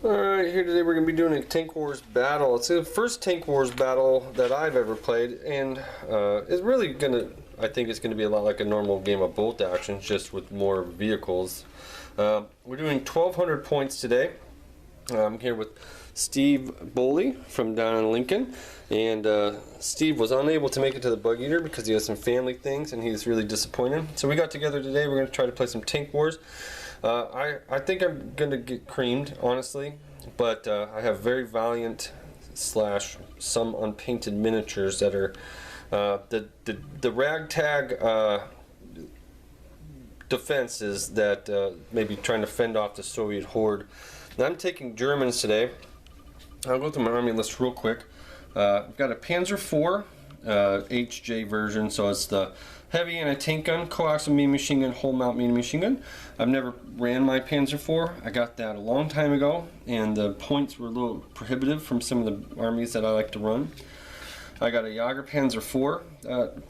Alright, here today we're going to be doing a Tank Wars battle. It's the first Tank Wars battle that I've ever played, and it's really going to, I think it's going to be a lot like a normal game of bolt action, just with more vehicles. We're doing 1,200 points today. I'm here with Steve Boley from down in Lincoln, and Steve was unable to make it to the Bug Eater because he has some family things and he's really disappointed. So we got together today. We're going to try to play some Tank Wars. I think I'm going to get creamed, honestly, but I have very valiant slash some unpainted miniatures that are the ragtag defenses that maybe trying to fend off the Soviet horde. Now I'm taking Germans today. I'll go through my army list real quick. I've got a Panzer IV HJ version, so it's the heavy anti-tank gun, coaxial medium machine gun, whole mount medium machine gun. I've never ran my Panzer IV. I got that a long time ago, and the points were a little prohibitive from some of the armies that I like to run. I got a Jager Panzer IV.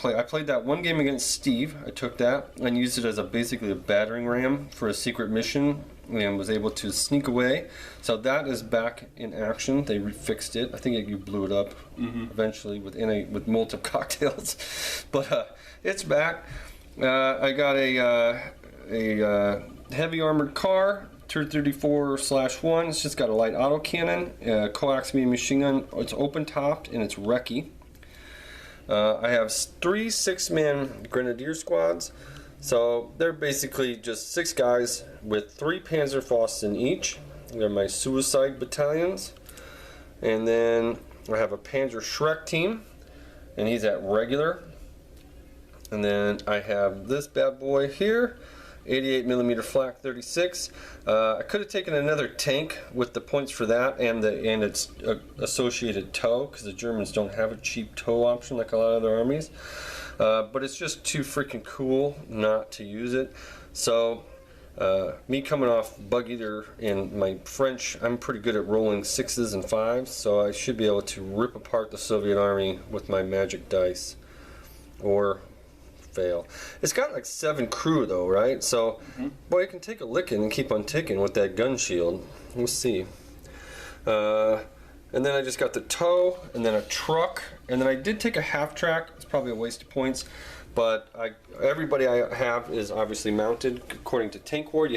I played that one game against Steve. I took that and used it as basically a battering ram for a secret mission, and was able to sneak away. So that is back in action. They refixed it. I think you blew it up eventually with Molotov cocktails, but it's back. I got a heavy armored car, Tur 34/1. It's just got a light autocannon, coax medium machine gun. It's open topped and it's recce. I have 3 6-man grenadier squads. So they're basically just 6 guys with 3 Panzerfausts in each. They're my suicide battalions. And then I have a Panzer Shrek team, and he's at regular. And then I have this bad boy here, 88mm flak 36. I could have taken another tank with the points for that and its associated tow, because the Germans don't have a cheap tow option like a lot of other armies. But it's just too freaking cool not to use it. So me coming off Bug Eater and my French, I'm pretty good at rolling 6s and 5s, so I should be able to rip apart the Soviet army with my magic dice, or fail. It's got like 7 crew though, right? So boy, you can take a licking and keep on ticking with that gun shield. We'll see. And then I just got the tow, and then a truck, and then I did take a half track. It's probably a waste of points, but everybody I have is obviously mounted. According to Tank War,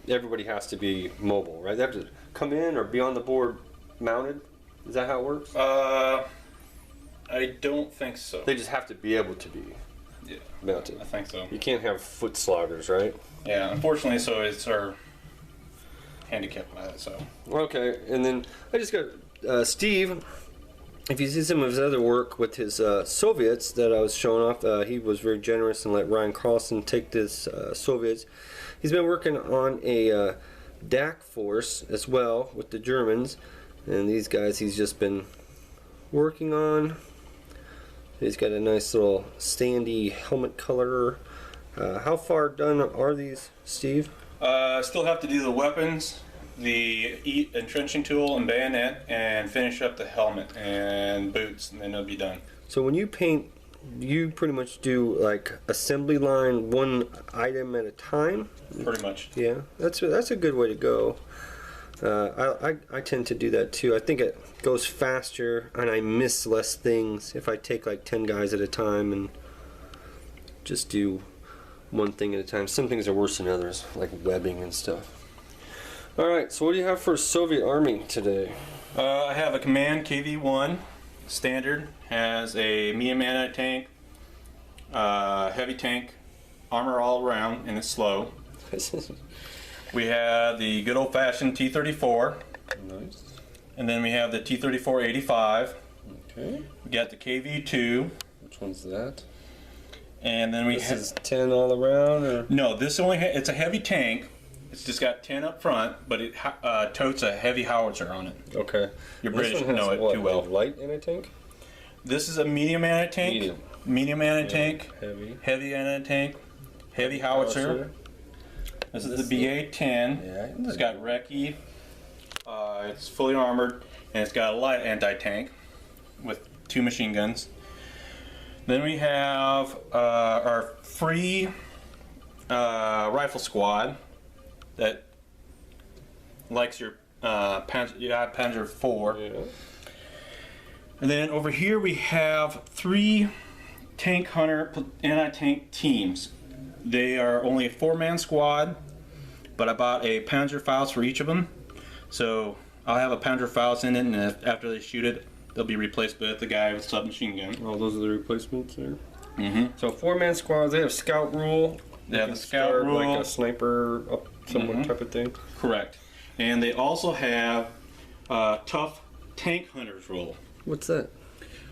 everybody has to be mobile, right? They have to come in or be on the board mounted. Is that how it works? I don't think so. They just have to be able to be mounted. I think so. You can't have foot sloggers, right? Yeah, unfortunately, so it's our handicapped by it, so. Okay, and then I just got Steve. If you see some of his other work with his Soviets that I was showing off, he was very generous and let Ryan Carlson take this Soviets. He's been working on a DAC force as well with the Germans, and these guys he's just been working on. He's got a nice little standy helmet color. How far done are these, Steve? Still have to do the weapons, the entrenching tool and bayonet, and finish up the helmet and boots, and then it'll be done. So when you paint, you pretty much do like assembly line, one item at a time? Pretty much. Yeah, that's a good way to go. I tend to do that too. I think it goes faster and I miss less things if I take like 10 guys at a time and just do one thing at a time. Some things are worse than others, like webbing and stuff. Alright, so what do you have for Soviet Army today? I have a Command KV-1 standard, has a medium anti-tank, heavy tank, armor all around, and it's slow. We have the good old-fashioned T-34. Nice. And then we have the T-34-85. Okay. We got the KV-2. Which one's that? And then we This is 10 all around, or? No, this only it's a heavy tank. It's just got 10 up front, but it totes a heavy howitzer on it. Okay. Your British know it too well. Light anti-tank? This is a medium anti-tank. Medium anti-tank. Heavy anti-tank. Heavy howitzer. This is the BA-10. Yeah, it's got recce. It's fully armored, and it's got a light anti-tank with 2 machine guns. Then we have our free rifle squad that likes your Panzer 4. Yeah. And then over here we have 3 tank hunter anti-tank teams. They are only a 4-man squad, but I bought a Panzerfaust for each of them. So I'll have a Panzerfaust in it, and after they shoot it, they'll be replaced with the guy with submachine gun. Oh, those are the replacements there. Mm-hmm. So 4-man squads. They have scout rule. They have the scout rule, like a sniper up somewhat type of thing. Correct. And they also have tough tank hunters rule. What's that?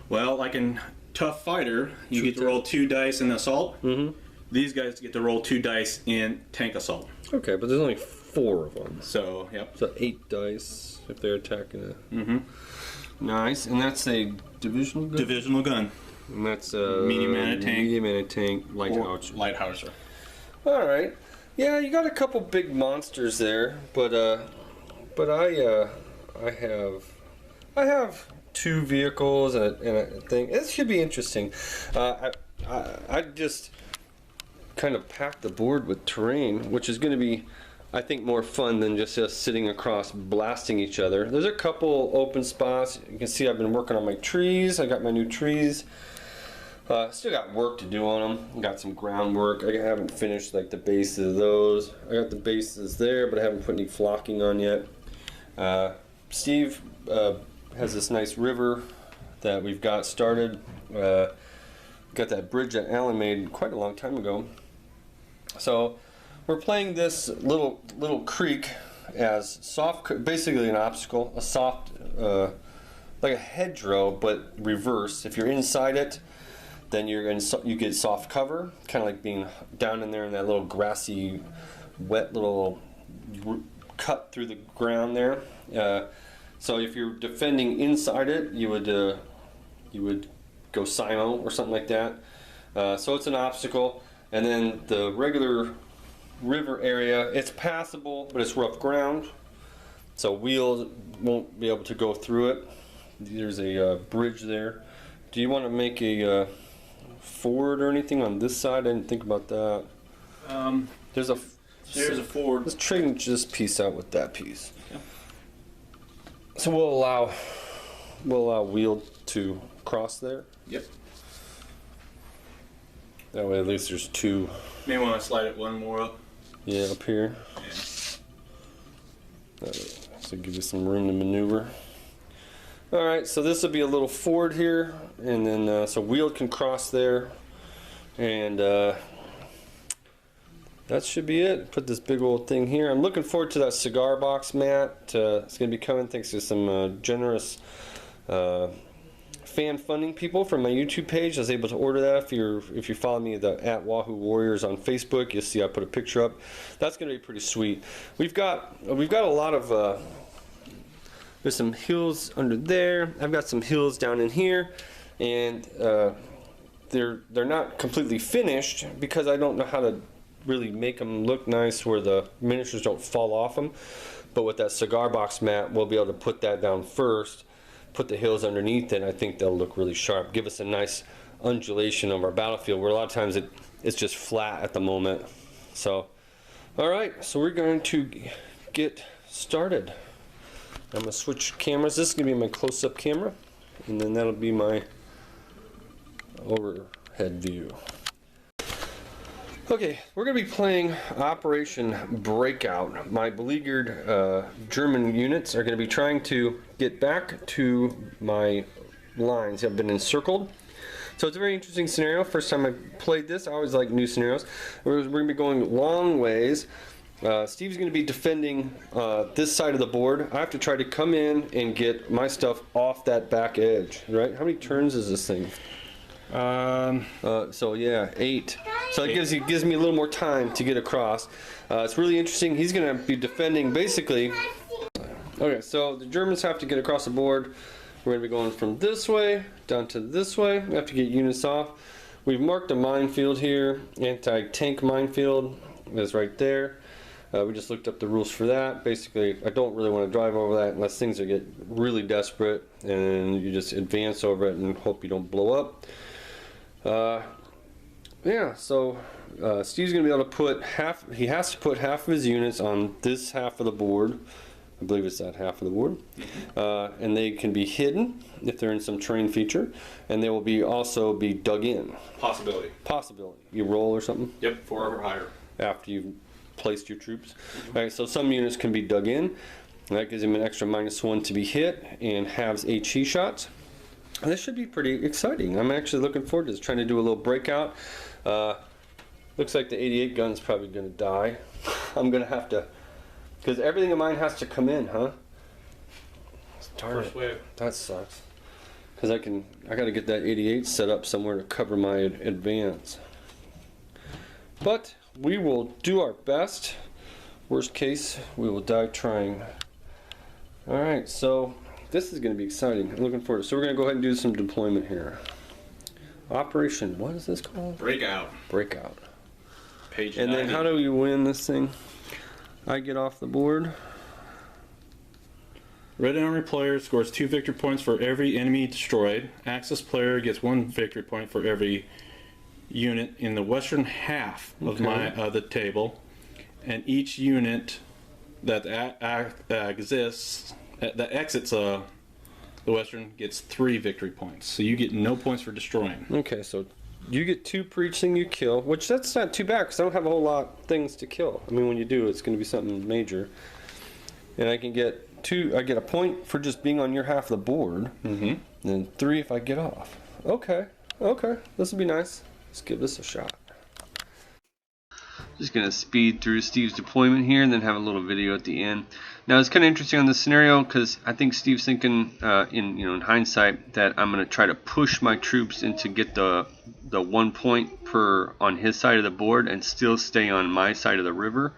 Well, like in Tough Fighter, you get to roll 2 dice in assault. Mm-hmm. These guys get to roll 2 dice in tank assault. Okay, but there's only 4 of them. So, yep. So 8 dice if they're attacking it. Mm-hmm. Nice, and that's a divisional gun? Divisional gun. And that's medium anti-tank. Medium anti-tank, light howitzer. Light howitzer. Alright. Yeah, you got a couple big monsters there, but I have 2 vehicles and a thing. It should be interesting. I just kind of packed the board with terrain, which is going to be, I think, more fun than just us sitting across blasting each other. There's a couple open spots. You can see I've been working on my trees. I got my new trees. Still got work to do on them. Got some groundwork. I haven't finished like the bases of those. I got the bases there, but I haven't put any flocking on yet. Steve has this nice river that we've got started. Got that bridge that Alan made quite a long time ago. So we're playing this little creek as soft, basically an obstacle, a soft, like a hedgerow, but reverse. If you're inside it, then you get soft cover, kind of like being down in there in that little grassy, wet little cut through the ground there. So if you're defending inside it, you would go Simo or something like that. So it's an obstacle, and then the regular river area, it's passable, but it's rough ground, so wheels won't be able to go through it. There's a bridge there. Do you want to make a ford or anything on this side? I didn't think about that. There's a ford. Let's trade this piece out with that piece. Yeah. So we'll allow wheel to cross there. Yep. That way at least there's 2. May want to slide it 1 more up. Yeah, up here. Yeah. So give you some room to maneuver. Alright, so this will be a little ford here, and then so wheel can cross there, and that should be it. Put this big old thing here. I'm looking forward to that cigar box mat. It's going to be coming thanks to some generous fan funding people from my YouTube page. I was able to order that. If you follow me at WahooWarriors on Facebook, you'll see I put a picture up. That's going to be pretty sweet. We've got a lot of there's some hills under there. I've got some hills down in here, and they're not completely finished because I don't know how to really make them look nice where the miniatures don't fall off them. But with that cigar box mat, we'll be able to put that down first, put the hills underneath it, and I think they'll look really sharp. Give us a nice undulation of our battlefield where a lot of times it's just flat at the moment. So, alright, so we're going to get started. I'm going to switch cameras. This is going to be my close-up camera, and then that'll be my overhead view. Okay, we're going to be playing Operation Breakout. My beleaguered German units are going to be trying to get back to my lines. I've been encircled. So it's a very interesting scenario. First time I played this, I always like new scenarios. We're going to be going long ways. Steve's going to be defending this side of the board. I have to try to come in and get my stuff off that back edge, right? How many turns is this thing? So yeah, 8. So it gives me a little more time to get across. It's really interesting. He's going to be defending basically. Okay, so the Germans have to get across the board. We're going to be going from this way down to this way. We have to get units off. We've marked a minefield here. Anti-tank minefield is right there. We just looked up the rules for that. Basically, I don't really want to drive over that unless things get really desperate, and you just advance over it and hope you don't blow up. Yeah, so Steve's going to be able to put he has to put half of his units on this half of the board, I believe it's that half of the board. And they can be hidden if they're in some terrain feature, and they will be also be dug in. Possibility. Possibility. You roll or something? Yep, 4 or higher. After you've placed your troops. All right, so some units can be dug in. That gives him an extra -1 to be hit and halves HE shots. And this should be pretty exciting. I'm actually looking forward to this, trying to do a little breakout. Looks like the 88 gun's probably going to die. I'm going to have to, because everything of mine has to come in, huh? Darn First wave. That sucks. Because I got to get that 88 set up somewhere to cover my advance. But we will do our best. Worst case, we will die trying. Alright, so this is going to be exciting. I'm looking forward to it. So we're going to go ahead and do some deployment here. Operation, what is this called? Breakout. Breakout. Page And 90. then how do we win this thing? I get off the board. Red Army player scores 2 victory points for every enemy destroyed. Axis player gets 1 victory point for every unit in the western half of the table, and each unit that exits that exits the western gets 3 victory points. So you get no points for destroying. Okay, so you get 2 per each thing you kill, which that's not too bad because I don't have a whole lot of things to kill. I mean, when you do, it's going to be something major. And I can get 2. I get a point for just being on your half of the board, and then 3 if I get off. Okay, this will be nice. Let's give this a shot. Just gonna speed through Steve's deployment here and then have a little video at the end. Now it's kind of interesting on this scenario because I think Steve's thinking in hindsight that I'm gonna try to push my troops in to get the 1 point per on his side of the board and still stay on my side of the river.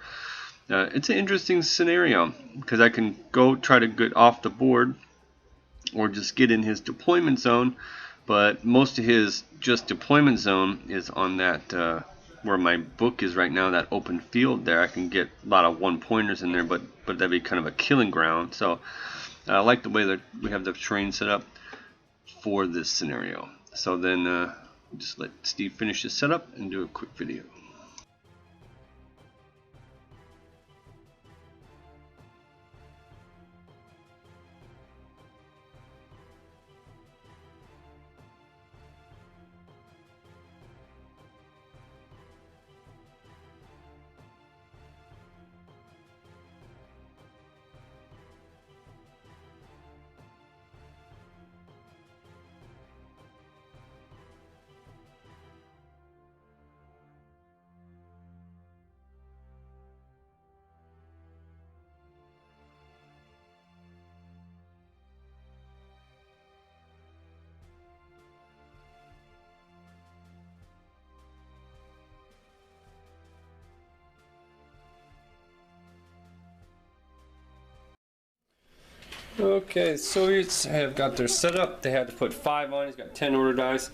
It's an interesting scenario because I can go try to get off the board or just get in his deployment zone, but most of his just deployment zone is on that where my book is right now, that open field there. I can get a lot of 1-pointers in there, but that'd be kind of a killing ground. So I like the way that we have the terrain set up for this scenario. So then just let Steve finish his setup and do a quick video. Okay, Soviets have got their setup. They had to put 5 on. He's got 10 order dice.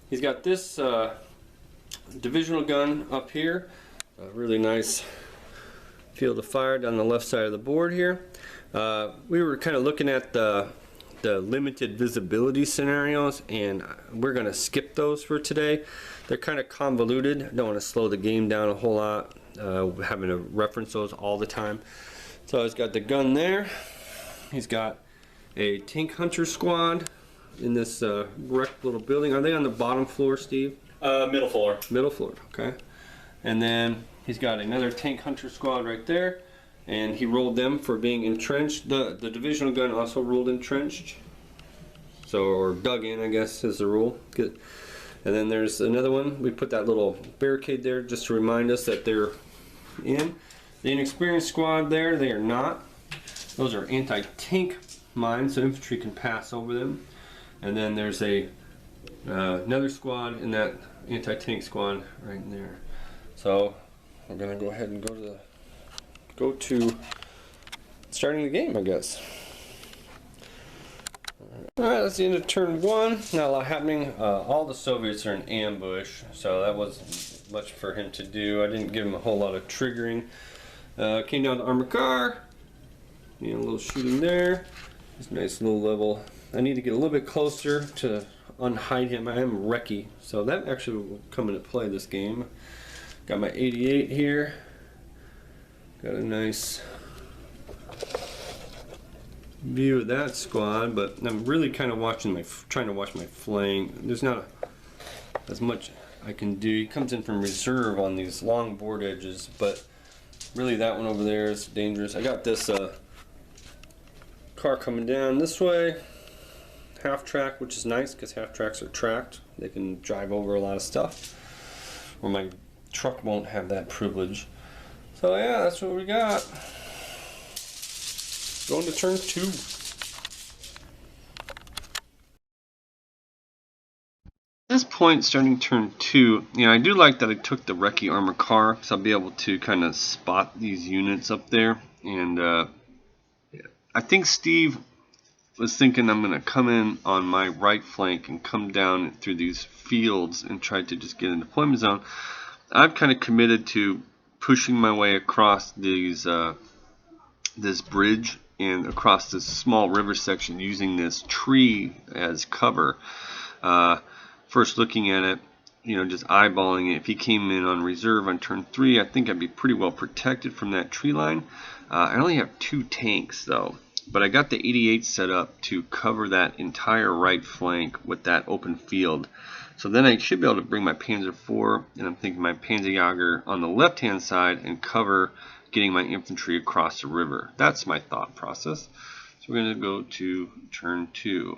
He's got this divisional gun up here. A really nice field of fire down the left side of the board here. We were kind of looking at the limited visibility scenarios, and we're going to skip those for today. They're kind of convoluted. I don't want to slow the game down a whole lot, having to reference those all the time. So he's got the gun there. He's got a tank hunter squad in this wrecked little building. Are they on the bottom floor, Steve? Middle floor. Middle floor, okay. And then he's got another tank hunter squad right there, and he rolled them for being entrenched. The divisional gun also rolled entrenched, so, or dug in, I guess is the rule. Good. And then there's another one. We put that little barricade there just to remind us that they're in. The inexperienced squad there, they are not. Those are anti-tank mines, so infantry can pass over them. And then there's another squad in that anti-tank squad right in there. So we're gonna go ahead and go to starting the game, I guess. All right, that's the end of turn 1. Not a lot happening. All the Soviets are in ambush, so that wasn't much for him to do. I didn't give him a whole lot of triggering. Came down to armored car. A little shooting there. This nice little level. I need to get a little bit closer to unhide him. I am wrecky, so that actually will come into play this game. Got my 88 here. Got a nice view of that squad, but I'm really kind of trying to watch my flank. There's not as much I can do. He comes in from reserve on these long board edges, but really that one over there is dangerous. I got this car coming down this way, half track, which is nice because half tracks are tracked. They can drive over a lot of stuff, where my truck won't have that privilege. So yeah, that's what we got. Going to turn 2. At this point, starting turn 2, I do like that I took the recce armor car, because I'll be able to kind of spot these units up there. And I think Steve was thinking I'm going to come in on my right flank and come down through these fields and try to just get in the deployment zone. I've kind of committed to pushing my way across these this bridge and across this small river section using this tree as cover. First looking at it, just eyeballing it. If he came in on reserve on turn 3, I think I'd be pretty well protected from that tree line. I only have 2 tanks though, but I got the 88 set up to cover that entire right flank with that open field. So then I should be able to bring my Panzer IV, and I'm thinking my Panzerjäger on the left hand side and cover getting my infantry across the river. That's my thought process. So we're going to go to turn 2.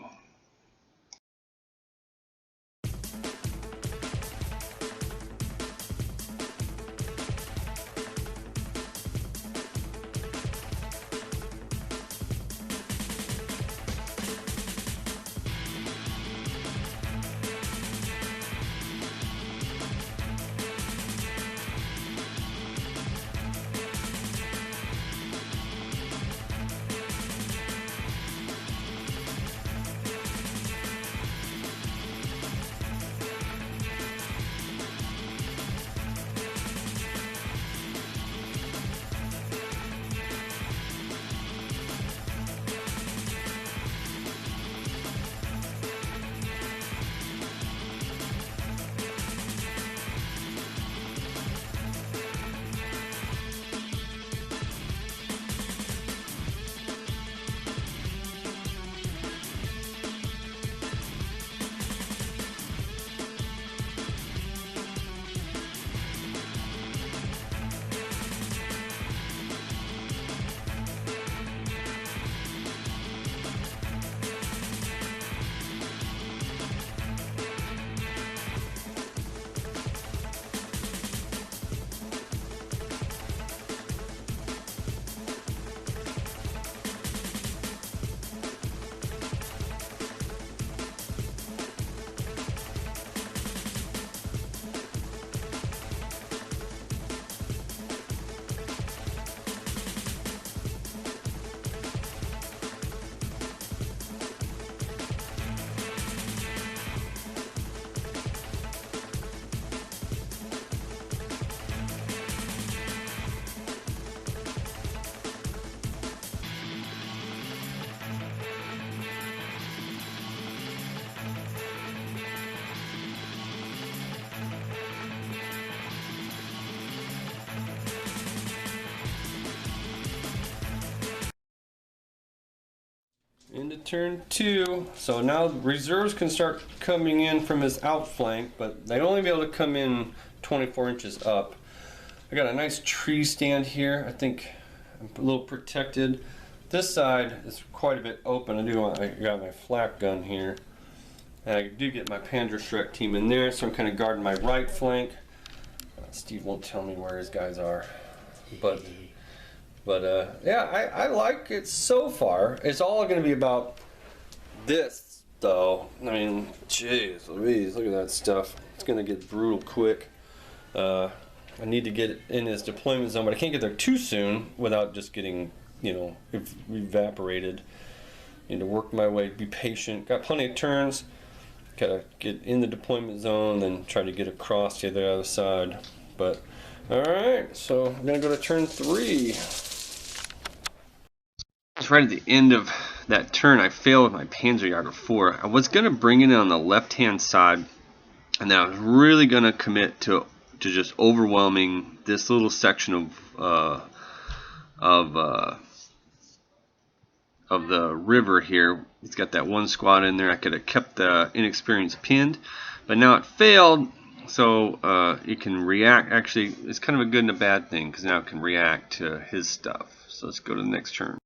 Into turn 2. So now reserves can start coming in from his outflank, but they'd only be able to come in 24 inches up. I got a nice tree stand here. I think I'm a little protected. This side is quite a bit open. I got my flak gun here. And I do get my Panzerschreck team in there, so I'm kind of guarding my right flank. Steve won't tell me where his guys are. But yeah, I like it so far. It's all going to be about this, though. I mean, jeez Louise, look at that stuff. It's going to get brutal quick. I need to get in his deployment zone, but I can't get there too soon without just getting, evaporated. Need to work my way, be patient. Got plenty of turns. Gotta get in the deployment zone, then try to get across to the other side. But, alright, so I'm going to go to turn 3. It's right at the end of that turn. I failed with my Panzerjäger 4. I was going to bring it in on the left-hand side, and then I was really going to commit to just overwhelming this little section of of the river here. He's got that one squad in there. I could have kept the inexperienced pinned, but now it failed. So it can react. Actually, it's kind of a good and a bad thing because now it can react to his stuff. So let's go to the next turn.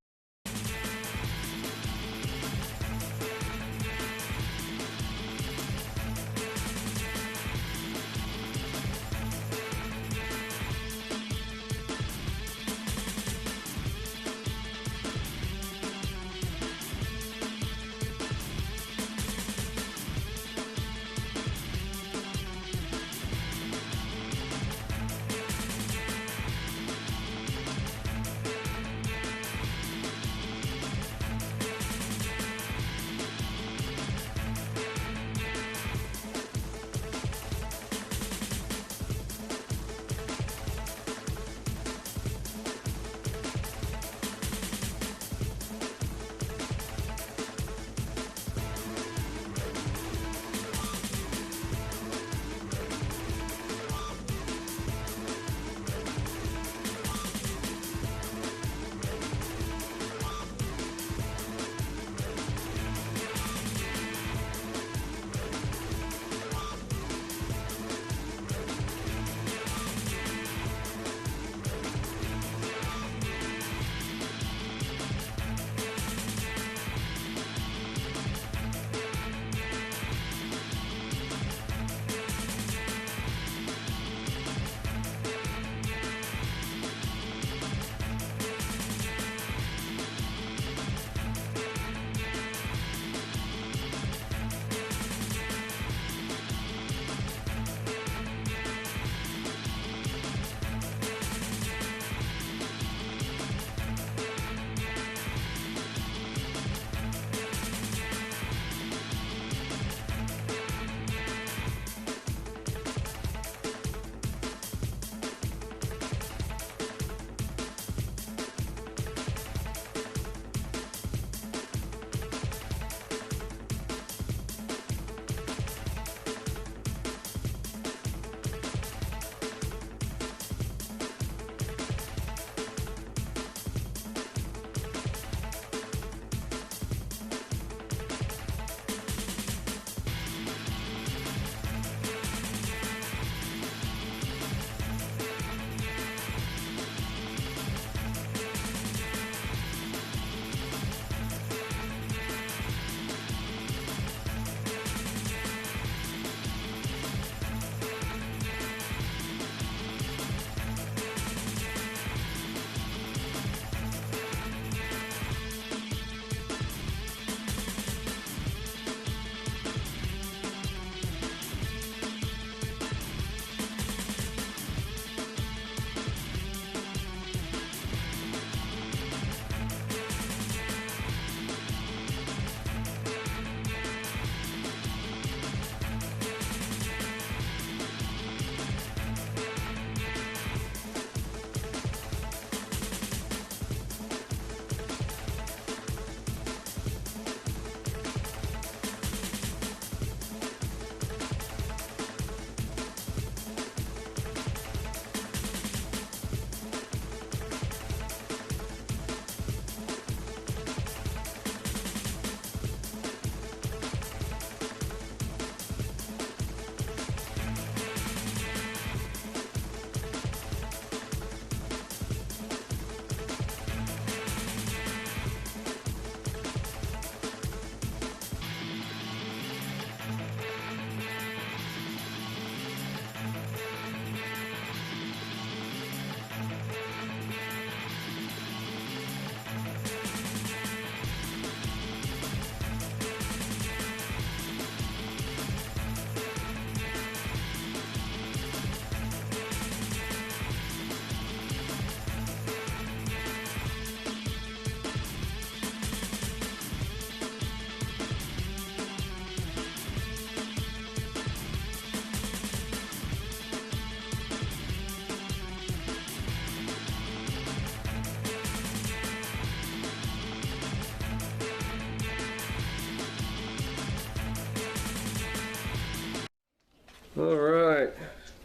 Alright,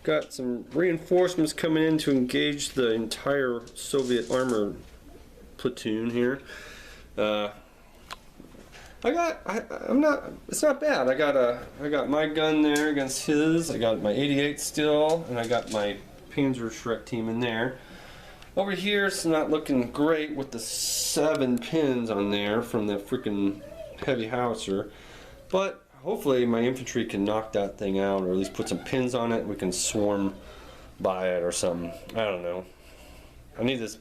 got some reinforcements coming in to engage the entire Soviet armor platoon here. It's not bad. I got my gun there against his. I got my 88 still, and I got my Panzer Shrek team in there. Over here, it's not looking great with the 7 pins on there from the freaking heavy howitzer. But hopefully my infantry can knock that thing out, or at least put some pins on it. We can swarm by it or something. I don't know. I need this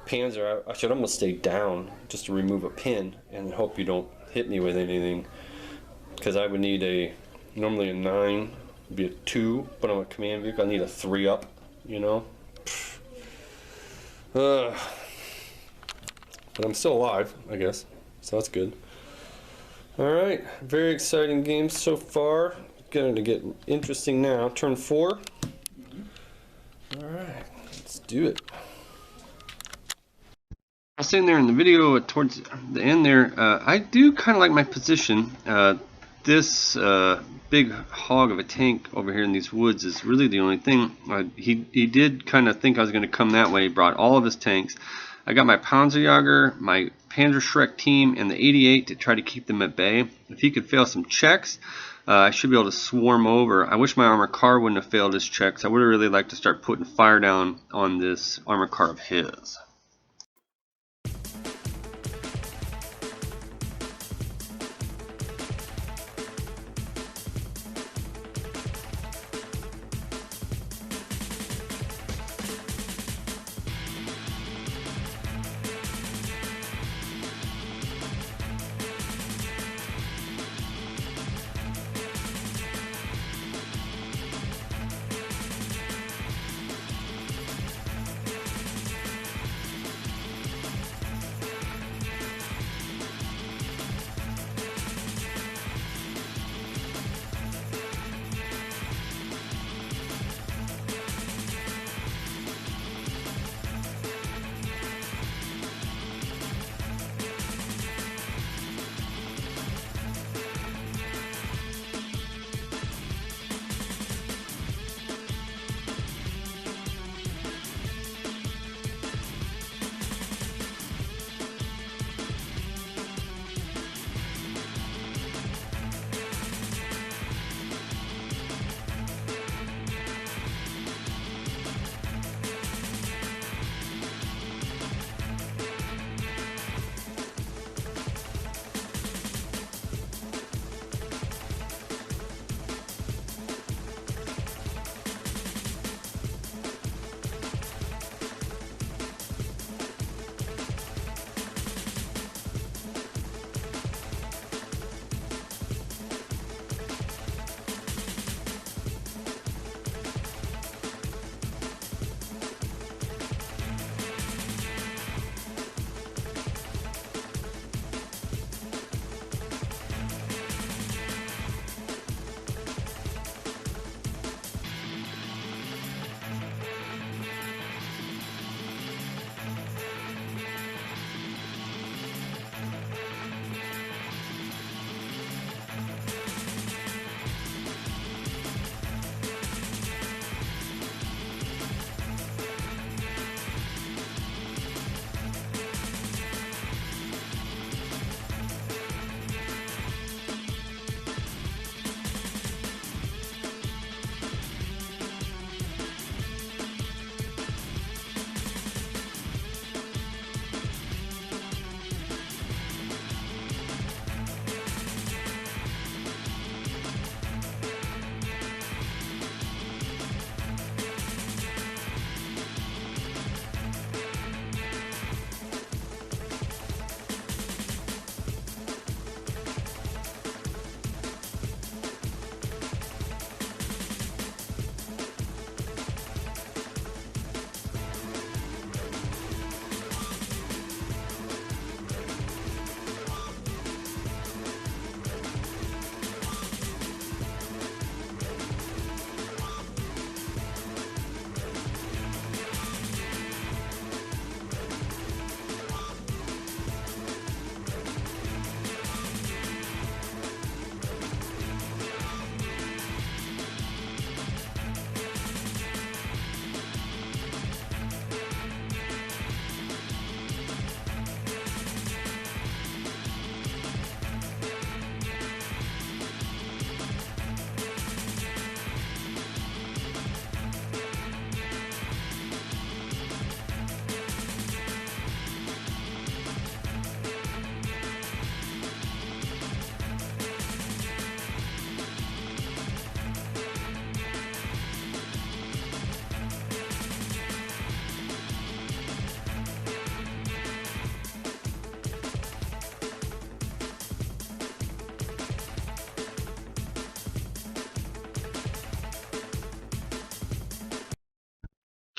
Panzer. I should almost stay down just to remove a pin and hope you don't hit me with anything. Because I would need normally a 9 would be a 2, but on a command vehicle I need a 3 up, you know. But I'm still alive, I guess, so that's good. Alright, very exciting game so far. Going to get interesting now. Turn 4. Alright, let's do it. I was saying there in the video towards the end there, I do kind of like my position. This big hog of a tank over here in these woods is really the only thing. He did kind of think I was going to come that way. He brought all of his tanks. I got my Panzerjäger, my Panzer Shrek team, and the 88 to try to keep them at bay. If he could fail some checks, I should be able to swarm over. I wish my armored car wouldn't have failed his checks. I would have really liked to start putting fire down on this armored car of his.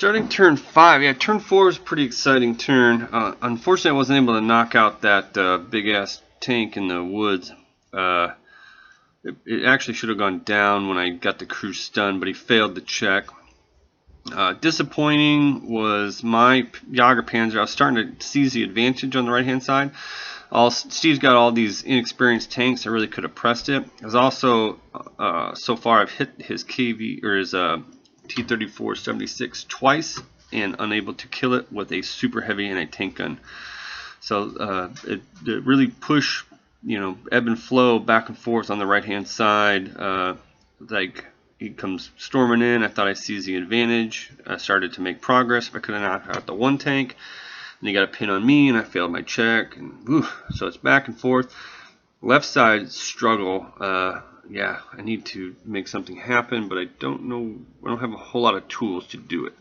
Starting turn 5, yeah, turn 4 is a pretty exciting turn. Unfortunately, I wasn't able to knock out that big-ass tank in the woods. It actually should have gone down when I got the crew stunned, but he failed the check. Disappointing was my Jager Panzer. I was starting to seize the advantage on the right-hand side. Steve's got all these inexperienced tanks. I really could have pressed it. I was also, so far, I've hit his KV, or his T-34-76 twice and unable to kill it with a super heavy anti-tank gun. So it really pushed, ebb and flow back and forth on the right hand side. Like he comes storming in. I thought I seized the advantage. I started to make progress. I could have knocked out the one tank, and he got a pin on me, and I failed my check. And so it's back and forth. Left side struggle. Yeah, I need to make something happen, but I don't know. I don't have a whole lot of tools to do it.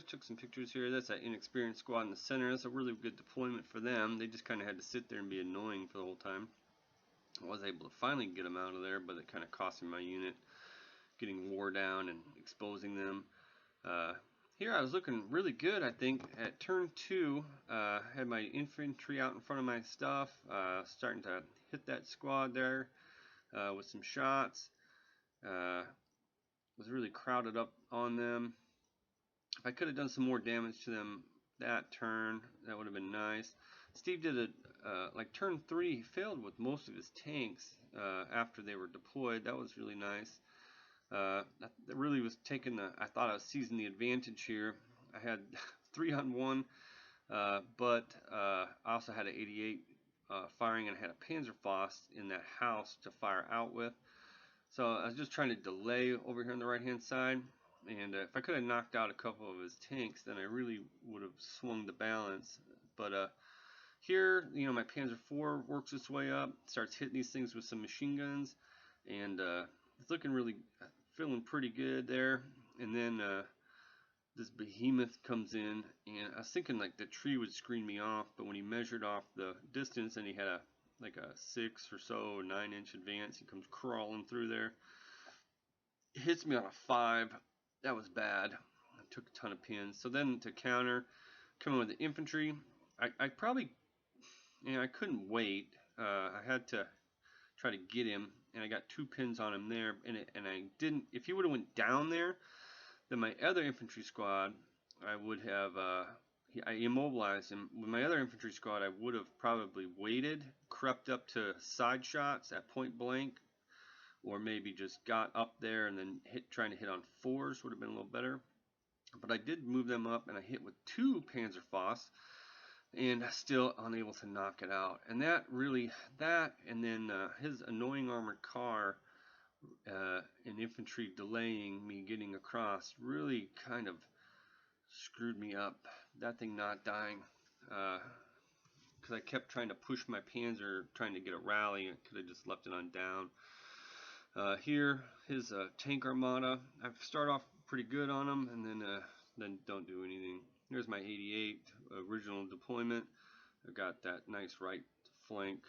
took some pictures here. That's that inexperienced squad in the center. That's a really good deployment for them. They just kind of had to sit there and be annoying for the whole time. I was able to finally get them out of there, but it kind of cost me my unit getting wore down and exposing them. Here I was looking really good, I think. At turn 2, had my infantry out in front of my stuff, starting to hit that squad there with some shots. Was really crowded up on them. If I could have done some more damage to them that turn, that would have been nice. Steve did a, like turn 3, he failed with most of his tanks after they were deployed. That was really nice. That really was taking the, I thought I was seizing the advantage here. I had 3-on-1, but I also had an 88 firing, and I had a Panzerfaust in that house to fire out with. So I was just trying to delay over here on the right hand side, and if I could have knocked out a couple of his tanks, then I really would have swung the balance. But here, you know, my Panzer IV works its way up, starts hitting these things with some machine guns, and it's looking really, feeling pretty good there. And then this behemoth comes in, and I was thinking like the tree would screen me off, but when he measured off the distance and he had a like a 6 or so 9-inch advance, he comes crawling through there, hits me on a 5. That was bad. I took a ton of pins. So then to counter, coming with the infantry, I probably, you know, I couldn't wait. I had to try to get him, and I got 2 pins on him there, and I didn't. If he would have went down there, then my other infantry squad, I would have, I immobilized him. With my other infantry squad, I would have probably waited, crept up to side shots at point blank, or maybe just got up there and then trying to hit on 4s would have been a little better. But I did move them up, and I hit with 2 Panzerfausts, and still unable to knock it out. And that really, and then his annoying armored car and infantry delaying me getting across really kind of screwed me up. That thing not dying, because I kept trying to push my Panzer, trying to get a rally. I could have just left it on down. Here, his tank armada, I start off pretty good on him, and then don't do anything. Here's my 88 original deployment. I got that nice right flank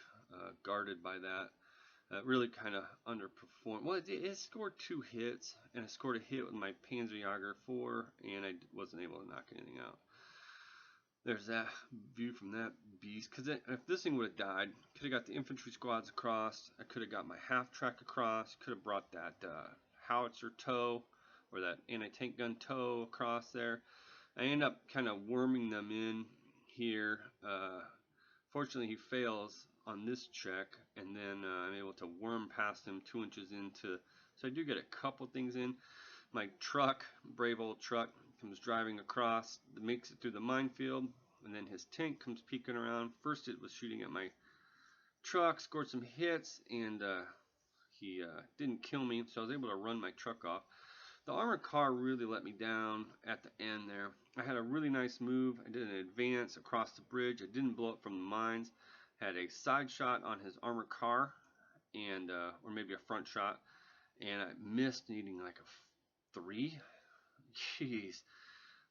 guarded by that. Really kind of underperformed. Well, it scored 2 hits, and I scored a hit with my Panzerjäger 4, and I wasn't able to knock anything out. There's that view from that beast. Because if this thing would have died, could have got the infantry squads across. I could have got my half-track across. Could have brought that howitzer tow, or that anti-tank gun tow across there. I end up kind of worming them in here. Fortunately, he fails on this check, and then I'm able to worm past him 2 inches into. So I do get a couple things in. My truck, brave old truck, comes driving across, makes it through the minefield, and then his tank comes peeking around. First it was shooting at my truck, scored some hits, and he didn't kill me, so I was able to run my truck off. The armored car really let me down at the end there. I had a really nice move. I did an advance across the bridge. I didn't blow up from the mines. Had a side shot on his armored car, and or maybe a front shot, and I missed, needing like a 3. Jeez.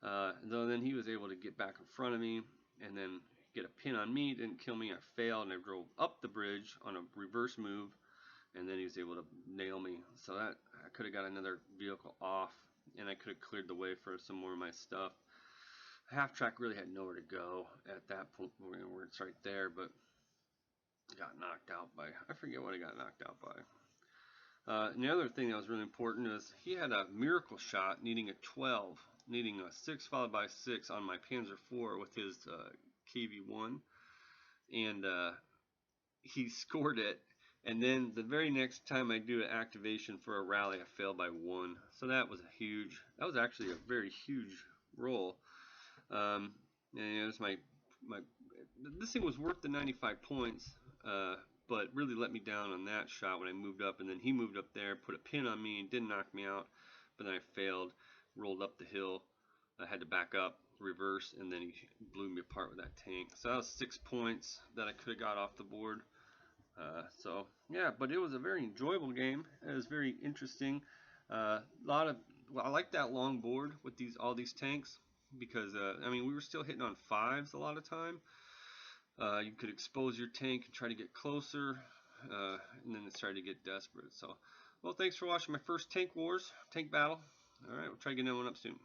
Though then he was able to get back in front of me and then get a pin on me. Didn't kill me. I failed, and I drove up the bridge on a reverse move, and then he was able to nail me. So that I could have got another vehicle off, and I could have cleared the way for some more of my stuff. Half track really had nowhere to go at that point, where it's right there, but got knocked out by, I forget what I got knocked out by. And the other thing that was really important is he had a miracle shot needing a 12, needing a 6 followed by 6 on my Panzer IV with his KV-1, and he scored it. And then the very next time I do an activation for a rally, I failed by 1. So that was that was actually a very huge roll. And it was this thing was worth the 95 points, but really let me down on that shot when I moved up, and then he moved up there, put a pin on me, and didn't knock me out, but then I failed, rolled up the hill, I had to back up, reverse, and then he blew me apart with that tank. So that was 6 points that I could have got off the board. So yeah, but it was a very enjoyable game. It was very interesting. I like that long board with all these tanks. because I mean, we were still hitting on 5s a lot of time. You could expose your tank and try to get closer, and then it started to get desperate. So, well, thanks for watching my first tank battle. All right, we'll try to get another one up soon.